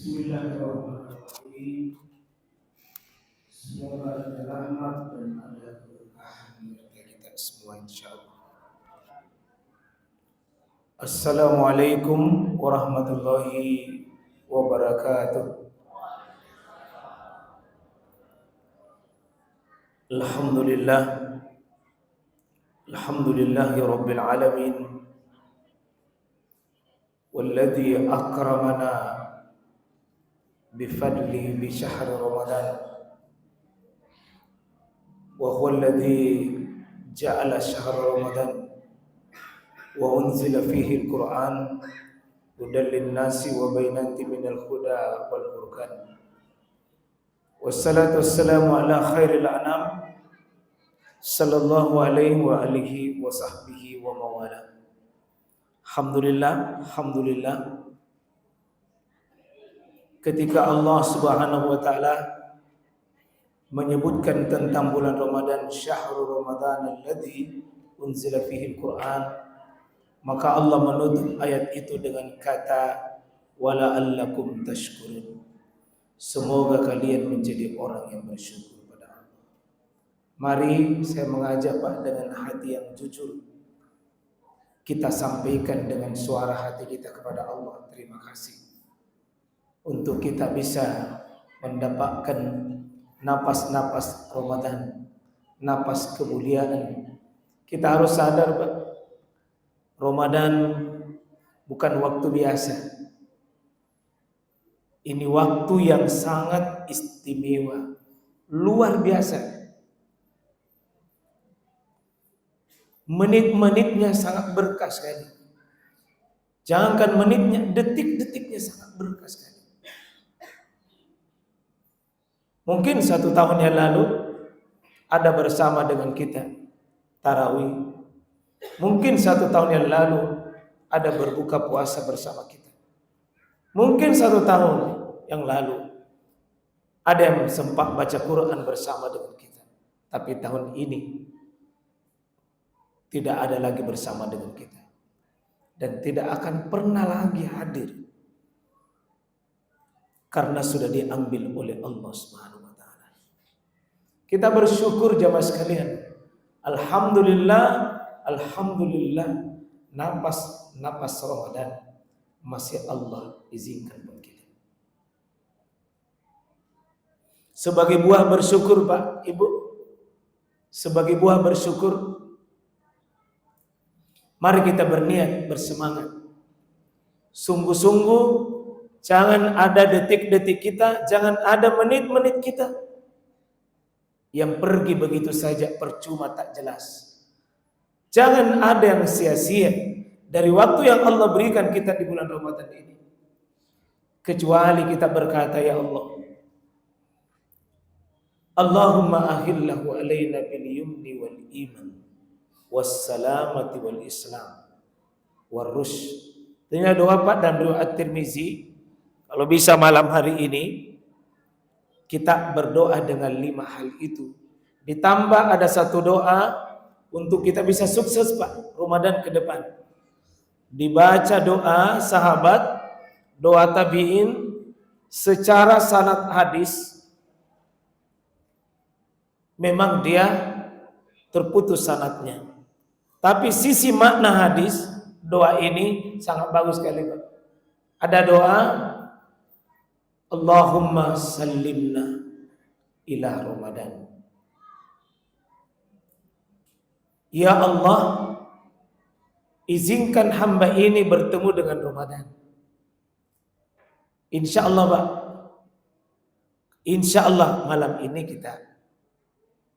Bismillahirrahmanirrahim. Semoga ada rahmat dan ada keberkahan bagi kita semua insyaallah. Assalamualaikum warahmatullahi wabarakatuh. Alhamdulillah. Alhamdulillahi rabbil alamin. Walladzi akramana bifadlihi bi syahri Ramadan. Wa huwa alladzi ja'ala syahra Ramadan wa unzila fihi al-Qur'an hudan lin-nasi wa bayyinatin minal huda wal furqan. Wassalatu wassalamu ala khairil anam sallallahu alaihi wa alihi wa sahbihi wa mawala. Alhamdulillah, ketika Allah Subhanahu wa taala menyebutkan tentang bulan Ramadan, syahrul Ramadan alladzi unzila fihi al-Qur'an, maka Allah menutup ayat itu dengan kata wala'allakum tashkurun. Semoga kalian menjadi orang yang bersyukur pada Allah. Mari saya mengajak Pak dengan hati yang jujur, kita sampaikan dengan suara hati kita kepada Allah terima kasih untuk kita bisa mendapatkan napas-napas Ramadan, napas kemuliaan. Kita harus sadar Pak, Ramadan bukan waktu biasa. Ini waktu yang sangat istimewa, luar biasa. Menit-menitnya sangat berkah sekali. Jangankan menitnya, detik-detiknya sangat berkah sekali. Mungkin 1 tahun yang lalu ada bersama dengan kita tarawih. Mungkin 1 tahun yang lalu ada berbuka puasa bersama kita. Mungkin 1 tahun yang lalu ada yang sempat baca Quran bersama dengan kita. Tapi tahun ini tidak ada lagi bersama dengan kita. Dan tidak akan pernah lagi hadir. Karena sudah diambil oleh Allah Subhanahu wa taala. Kita bersyukur jamaah sekalian. Alhamdulillah napas Ramadan masih Allah izinkan buat kita. Sebagai buah bersyukur Pak, Ibu. Sebagai buah bersyukur, mari kita berniat, bersemangat. Sungguh-sungguh jangan ada detik-detik kita, jangan ada menit-menit kita yang pergi begitu saja percuma tak jelas. Jangan ada yang sia-sia dari waktu yang Allah berikan kita di bulan Ramadan ini. Kecuali kita berkata, ya Allah, Allahumma ahillahu alaina bil yumni wal iman wassalamati wal islam warrush. Ini doa Pak dan doa At-Tirmizi. Kalau bisa malam hari ini kita berdoa dengan 5 hal itu. Ditambah ada 1 doa untuk kita bisa sukses Pak Ramadan ke depan. Dibaca doa sahabat, doa tabi'in secara sanad hadis. Memang dia terputus sanadnya. Tapi sisi makna hadis, doa ini sangat bagus sekali Pak. Ada doa, Allahumma sallimna ila Ramadan. Ya Allah, izinkan hamba ini bertemu dengan Ramadan. Insya Allah Pak. Insya Allah malam ini kita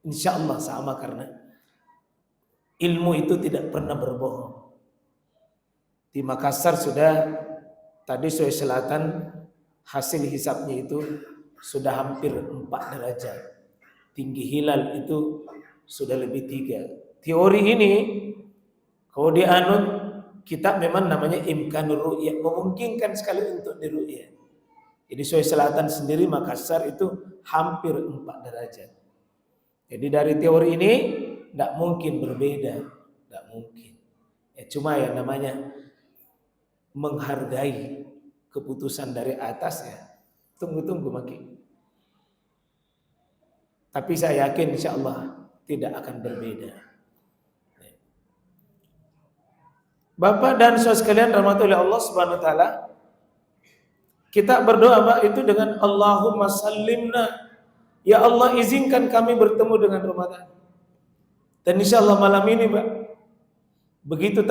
insya Allah sama, karena ilmu itu tidak pernah berbohong. Di Makassar sudah tadi Sulawesi Selatan hasil hisapnya itu sudah hampir 4 derajat. Tinggi hilal itu sudah lebih 3. Teori ini kalau dianut kita memang namanya imkanur ru'yah, memungkinkan sekali untuk diru'yah. Jadi Sulawesi Selatan sendiri Makassar itu hampir 4 derajat. Jadi dari teori ini tidak mungkin berbeda, tidak mungkin. Cuma ya namanya menghargai keputusan dari atas ya. Tunggu-tunggu makin. Tapi saya yakin insya Allah tidak akan berbeda. Bapak dan saudara sekalian rahmatullahi Allah Subhanahu wa taala, kita berdoa Pak itu dengan Allahumma sallimna. Ya Allah, izinkan kami bertemu dengan Ramadan. Dan insya Allah malam ini Pak, begitu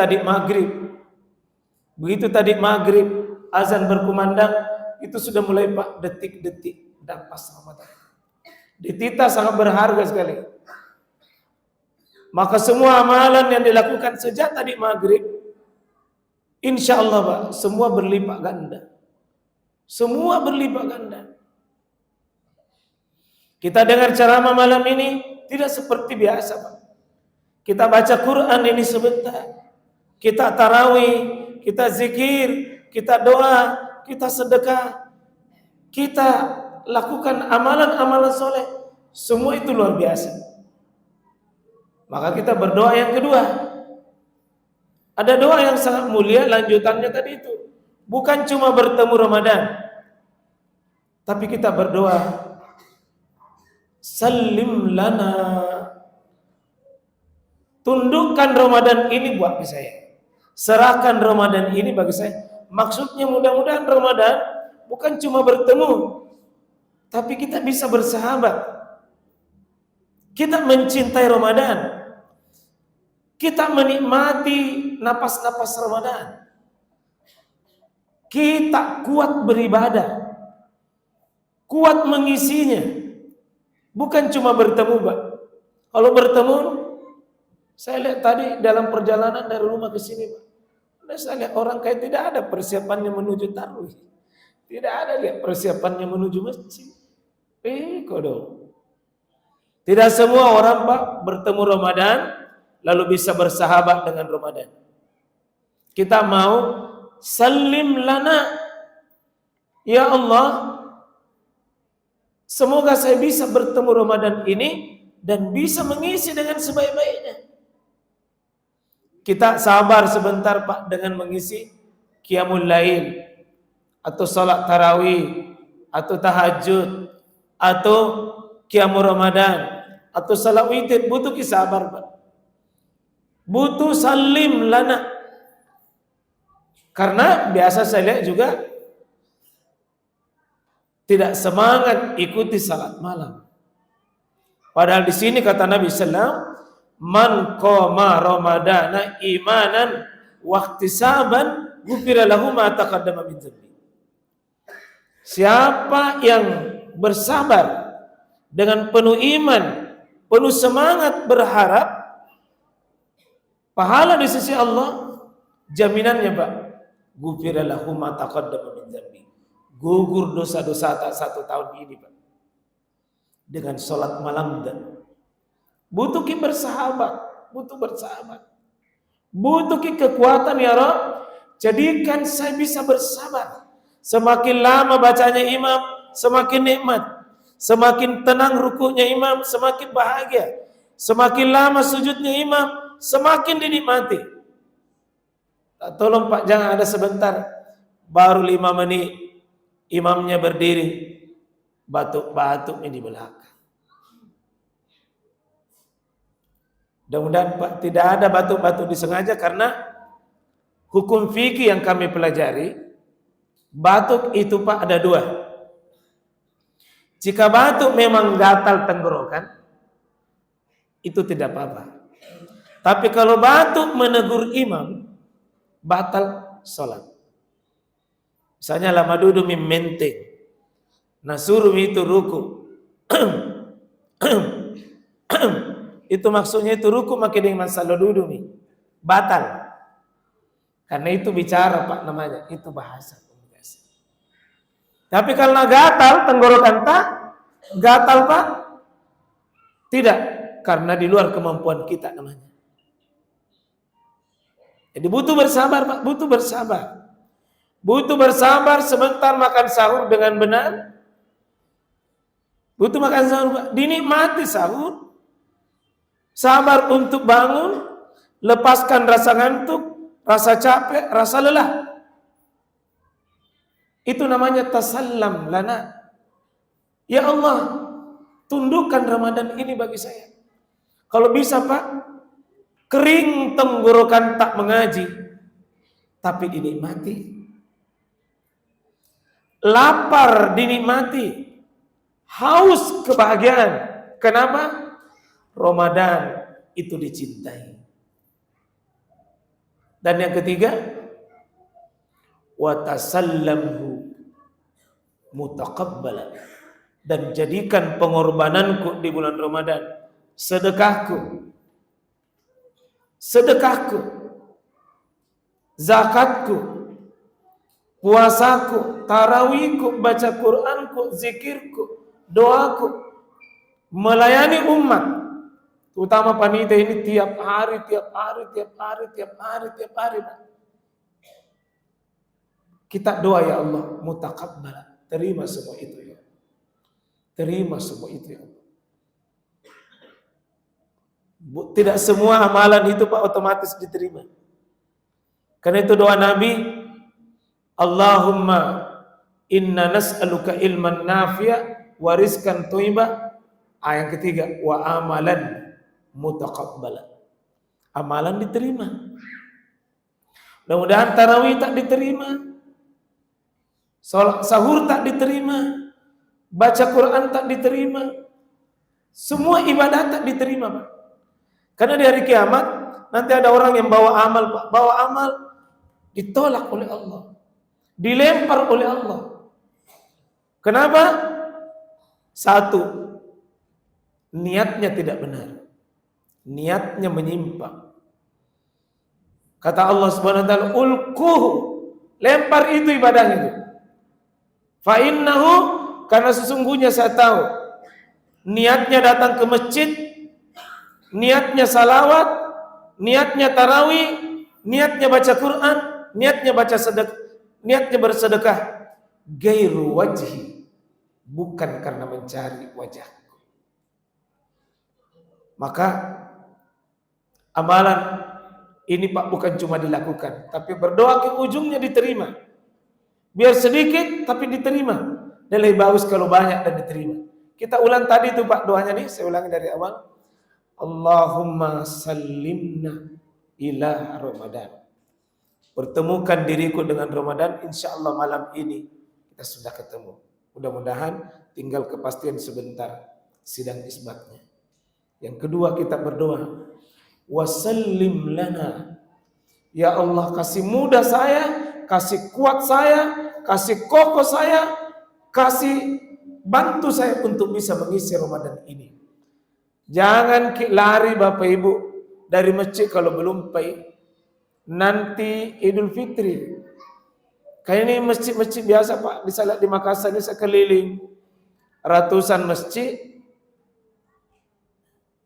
tadi maghrib azan berkumandang, itu sudah mulai Pak detik-detik nafas Ramadan. Ditita sangat berharga sekali. Maka semua amalan yang dilakukan sejak tadi maghrib, insya Allah Pak, semua berlipat ganda. Semua berlipat ganda. Kita dengar ceramah malam ini tidak seperti biasa Pak. Kita baca Quran ini sebentar. Kita tarawih, kita zikir, kita doa, kita sedekah. Kita lakukan amalan-amalan soleh. Semua itu luar biasa. Maka kita berdoa yang kedua. Ada doa yang sangat mulia, lanjutannya tadi itu. Bukan cuma bertemu Ramadan, tapi kita berdoa, Salim lana. Tundukkan Ramadan ini buat saya. Serahkan Ramadan ini bagi saya. Maksudnya mudah-mudahan Ramadan bukan cuma bertemu, tapi kita bisa bersahabat. Kita mencintai Ramadan. Kita menikmati napas-napas Ramadan. Kita kuat beribadah. Kuat mengisinya. Bukan cuma bertemu, Pak. Kalau bertemu, saya lihat tadi dalam perjalanan dari rumah ke sini, Pak. Saya lihat orang kayak tidak ada persiapannya menuju tarawih. Tidak ada lihat persiapannya menuju masjid. Kodok. Tidak semua orang Pak bertemu Ramadan lalu bisa bersahabat dengan Ramadan. Kita mau salim lana. Ya Allah, semoga saya bisa bertemu Ramadan ini dan bisa mengisi dengan sebaik-baiknya. Kita sabar sebentar Pak dengan mengisi qiyamul lail atau salat tarawih atau tahajud atau qiyamul Ramadan atau salat witir, butuh sabar Pak. Butuh salim lana. Karena biasa saya lihat juga tidak semangat ikuti salat malam. Padahal di sini kata Nabi sallallahu, man qama ramadana imanan wahtisaban ghufira lahu ma taqaddama min dhanbi. Siapa yang bersabar dengan penuh iman, penuh semangat berharap pahala di sisi Allah, jaminannya Pak, ghufira lahu ma taqaddama min dhanbi. Gugur dosa-dosa tak 1 tahun ini Pak. Dengan sholat malam dan butuh bersahabat, butuh bersahabat. Butuh kekuatan ya Rabb, jadikan saya bisa bersabar. Semakin lama bacanya imam, semakin nikmat. Semakin tenang rukunya imam, semakin bahagia. Semakin lama sujudnya imam, semakin dinikmati. Tolong Pak, jangan ada sebentar baru 5 menit imamnya berdiri, batuk-batuknya di belakang. Mudah-mudahan Pak tidak ada batuk-batuk disengaja, karena hukum fikih yang kami pelajari, batuk itu Pak ada 2. Jika batuk memang gatal tenggorokan, itu tidak apa-apa. Tapi kalau batuk menegur imam, batal sholat. Misalnya lama duduk menteng, nasuruh itu ruku. Itu maksudnya itu ruku makin dengan salah duduk nih, batal. Karena itu bicara Pak namanya, itu bahasa komunikasi. Tapi kalau gatal tenggorokan tak, gatal Pak, tidak, karena di luar kemampuan kita namanya. Jadi butuh bersabar Pak, butuh bersabar. Butuh bersabar sebentar makan sahur dengan benar. Butuh makan sahur Pak, dinikmati sahur. Sabar untuk bangun, lepaskan rasa ngantuk, rasa capek, rasa lelah. Itu namanya tasallam lana. Ya Allah, tundukkan Ramadan ini bagi saya. Kalau bisa Pak, kering tenggorokan tak mengaji, tapi dinikmati. Lapar dinikmati. Haus kebahagiaan. Kenapa? Ramadan itu dicintai. Dan yang ketiga, wa tasallamhu mutaqabbalan, dan jadikan pengorbananku di bulan Ramadan sedekahku, zakatku, puasaku, tarawihku, baca Quranku, zikirku, doaku, melayani umat, terutama panitia ini tiap hari. Kita doa, ya Allah, mutaqabbal, terima semua itu ya. Terima semua itu ya Allah. Tidak semua amalan itu Pak otomatis diterima. Karena itu doa Nabi, Allahumma inna nas'aluka ilman nafi'a wa rizqan thayyiba. Ayat ketiga, wa amalan mutaqabbala. Amalan diterima. Mudah-mudahan tarawih tak diterima, sahur tak diterima, baca Quran tak diterima, semua ibadah tak diterima Pak. Karena di hari kiamat nanti ada orang yang bawa amal Pak, bawa amal ditolak oleh Allah, dilempar oleh Allah. Kenapa? Satu, niatnya tidak benar, niatnya menyimpang. Kata Allah Subhanahu wa taala, ulquh, lempar itu ibadahnya itu. Fa innahu, karena sesungguhnya saya tahu niatnya datang ke masjid, niatnya salawat, niatnya tarawih, niatnya baca Quran, niatnya baca sedekah, niatnya bersedekah, gairu wajhi, bukan karena mencari wajahku. Maka amalan ini Pak bukan cuma dilakukan, tapi berdoa ke ujungnya diterima. Biar sedikit tapi diterima. Dan lebih bagus kalau banyak dan diterima. Kita ulang tadi itu Pak doanya nih, saya ulangi dari awal. Allahumma sallimna ila Ramadan. Pertemukan diriku dengan Ramadan, insya Allah malam ini kita sudah ketemu. Mudah-mudahan tinggal kepastian sebentar sidang isbatnya. Yang kedua kita berdoa, wasallim lana, ya Allah kasih mudah saya, kasih kuat saya, kasih kokoh saya, kasih bantu saya untuk bisa mengisi Ramadan ini. Jangan lari Bapak Ibu dari masjid kalau belum pay. Nanti Idul Fitri. Kayak ini masjid-masjid biasa Pak, di Makassar ini sekeliling ratusan masjid.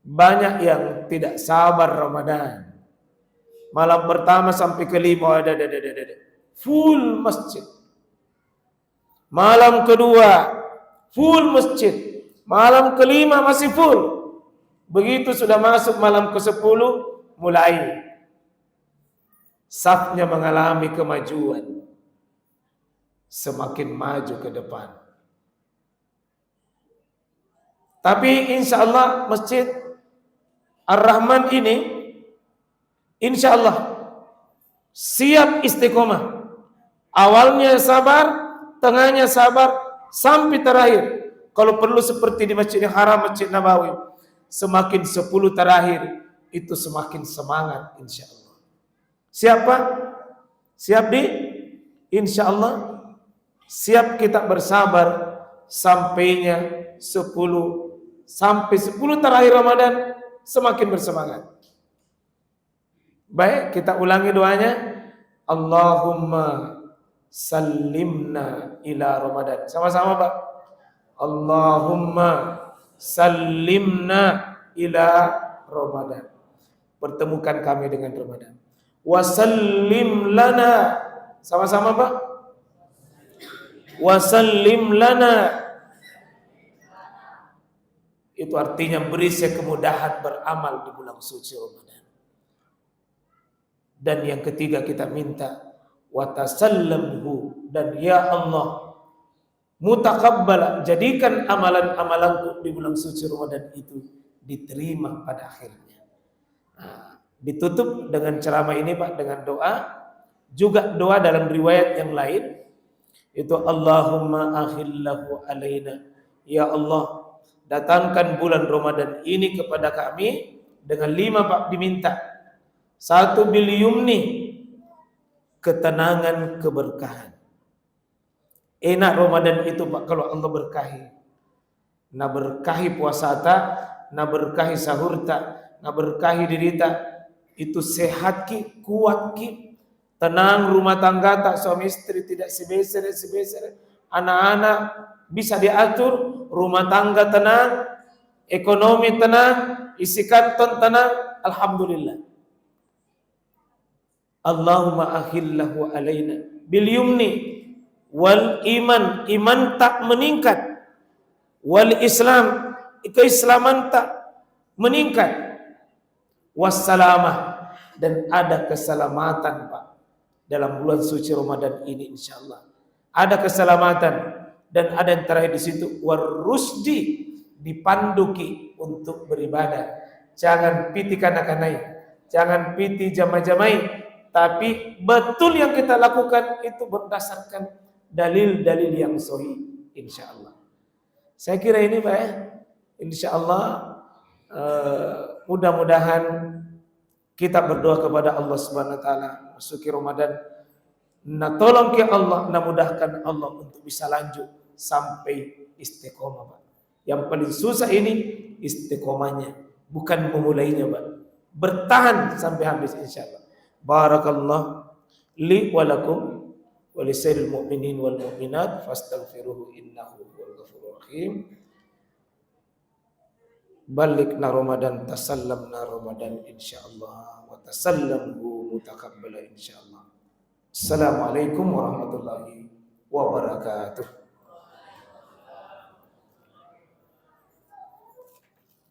Banyak yang tidak sabar Ramadan. Malam pertama sampai kelima ada full masjid. Malam kedua full masjid. Malam kelima masih full. Begitu sudah masuk malam ke-10 mulai safnya mengalami kemajuan. Semakin maju ke depan. Tapi insya Allah Masjid Ar-Rahman ini insya Allah siap istiqomah. Awalnya sabar, tengahnya sabar, sampai terakhir. Kalau perlu seperti di Masjidil Haram, Masjid Nabawi, semakin 10 terakhir itu semakin semangat insya Allah. Siapa? Siap di? Insya Allah siap kita bersabar sampainya 10 sampai 10 terakhir Ramadan semakin bersemangat. Baik, kita ulangi doanya. Allahumma sallimna ila Ramadan. Sama-sama Pak. Allahumma sallimna ila Ramadan. Pertemukan kami dengan Ramadan. Wasallim lana. Sama-sama Pak. Wasallim lana. Itu artinya beri saya kemudahan beramal di bulan suci Ramadan. Dan yang ketiga kita minta watasallamhu, dan ya Allah Mutaqabbala, jadikan amalan-amalanku di bulan suci Ramadan itu diterima pada akhirnya. Nah, ditutup dengan ceramah ini Pak, dengan doa. Juga doa dalam riwayat yang lain itu Allahumma akhillahu alaina. Ya Allah, datangkan bulan Ramadan ini kepada kami dengan 5 Pak diminta. 1 bil yumni, ketenangan, keberkahan. Enak Ramadan itu Pak kalau Allah berkahi. Na berkahi puasa ta, na berkahi sahur ta, na berkahi diri ta. Itu sehat ki, kuat ki, tenang rumah tangga tak, suami istri tidak sebeser, anak-anak bisa diatur, rumah tangga tenang, ekonomi tenang, isi kanton tenang, alhamdulillah. Allahumma akhillahu alaina bil yumni wal iman, iman tak meningkat, wal Islam, keislaman tak meningkat, wassalamah, dan ada keselamatan Pak dalam bulan suci Ramadan ini insyaallah. Ada keselamatan dan ada yang terakhir di situ warusdi, dipanduki untuk beribadah. Jangan piti kanak-kanai, jangan piti jamai-jamai, tapi betul yang kita lakukan itu berdasarkan dalil-dalil yang sahih insyaallah. Saya kira ini Pak ya. Insyaallah mudah-mudahan kita berdoa kepada Allah Subhanahu wa taala masuki Ramadan. Na tolong ke Allah, na mudahkan Allah untuk bisa lanjut sampai istiqomah Pak. Yang paling susah ini istiqomahnya, bukan memulainya Pak. Bertahan sampai habis insyaallah. Barakallah li wa lakum wa lisairil mu'minin wal mu'minat fastaghfiruhu innahu huwal ghafurur rahim. Balikna Ramadan, tasallamna Ramadan insyaallah wa tasallamhu mutaqabbala insyaallah. Assalamualaikum warahmatullahi wabarakatuh.